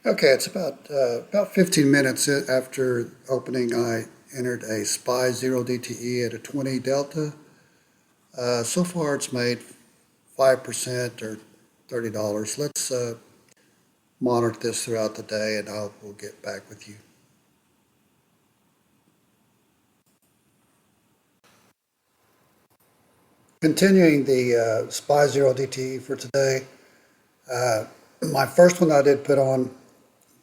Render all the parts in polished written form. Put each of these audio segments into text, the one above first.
Okay, it's about 15 minutes after opening. I entered a SPY 0 DTE at a 20 delta. So far, it's made 5% or $30. Let's monitor this throughout the day, and we'll get back with you. Continuing the SPY 0 DTE for today. My first one I did put on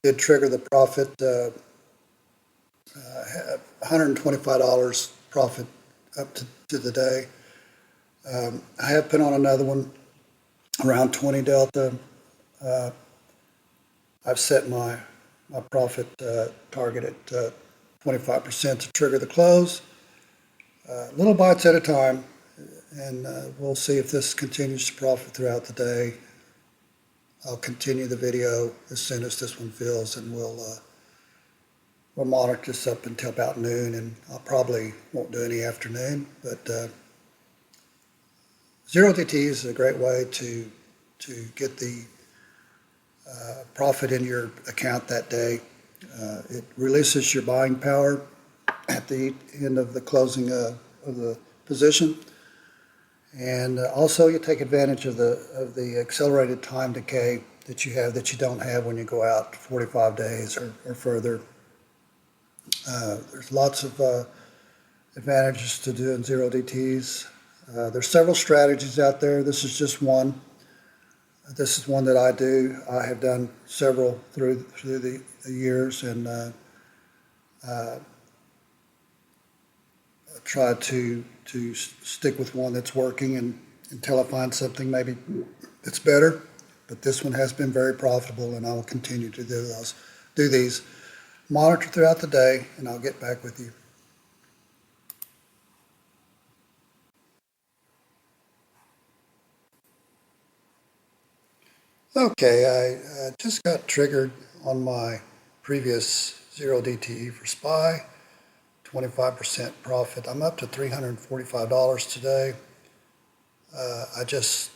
did trigger the profit, $125 profit up to the day. I have put on another one around 20 delta. I've set my profit target at 25% to trigger the close. Little bites at a time, and we'll see if this continues to profit throughout the day. I'll continue the video as soon as this one fills, and we'll monitor this up until about noon, and I probably won't do any afternoon, but 0 DT is a great way to get the profit in your account that day. It releases your buying power at the end of the closing of the position, and also you take advantage of the accelerated time decay that you have that you don't have when you go out 45 days or further. There's lots of advantages to doing 0 DTs. There's several strategies out there. This is just one. This is one that I do. I have done several through the years, and try to stick with one that's working until I find something maybe that's better. But this one has been very profitable, and I will continue to do these. Monitor throughout the day, and I'll get back with you. Okay, I just got triggered on my previous 0 DTE for SPY, 25% profit. I'm up to $345 today. I just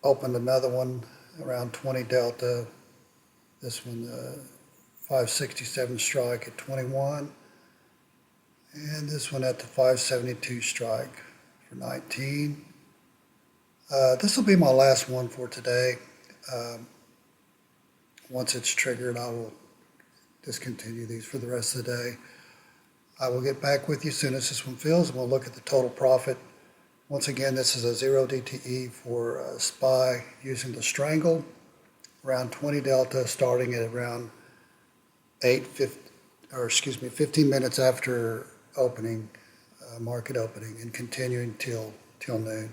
opened another one around 20 delta. This one, 567 strike at 21. And this one at the 572 strike for 19. This will be my last one for today. Once it's triggered, I will discontinue these for the rest of the day. I will get back with you as soon as this one fills, and we'll look at the total profit. Once again, this is a 0 DTE for SPY using the strangle, around 20 delta, starting at around 15 minutes after opening, market opening, and continuing till noon.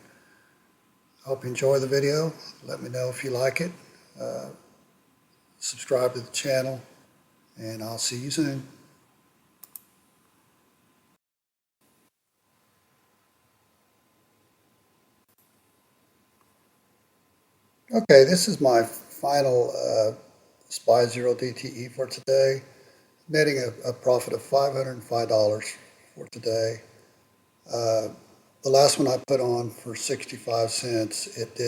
I hope you enjoy the video. Let me know if you like it. Subscribe to the channel, and I'll see you soon. Okay, this is my final SPY 0 DTE for today, netting a profit of $505 for today. The last one I put on for 65 cents, it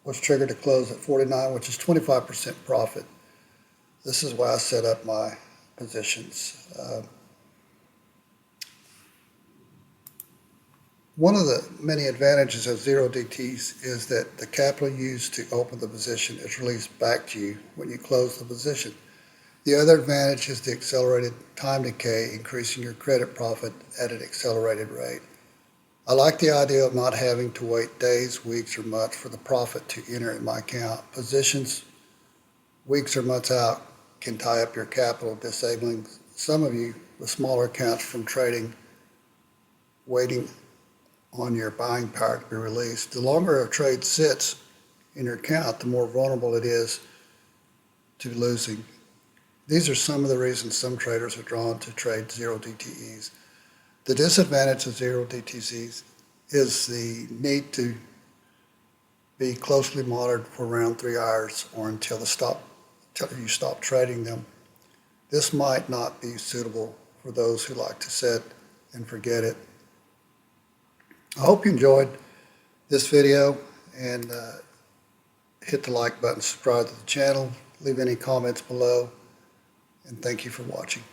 was triggered to close at 49, which is 25% profit. This is why I set up my positions. One of the many advantages of 0 DTs is that the capital used to open the position is released back to you when you close the position. The other advantage is the accelerated time decay, increasing your credit profit at an accelerated rate. I like the idea of not having to wait days, weeks, or months for the profit to enter in my account. Positions weeks or months out can tie up your capital, disabling some of you with smaller accounts from trading, waiting on your buying power to be released. The longer a trade sits in your account, the more vulnerable it is to losing. These are some of the reasons some traders are drawn to trade 0 DTEs. The disadvantage of 0 DTCs is the need to be closely monitored for around 3 hours or until you stop trading them. This might not be suitable for those who like to set and forget it. I hope you enjoyed this video, and hit the like button, subscribe to the channel, leave any comments below, and thank you for watching.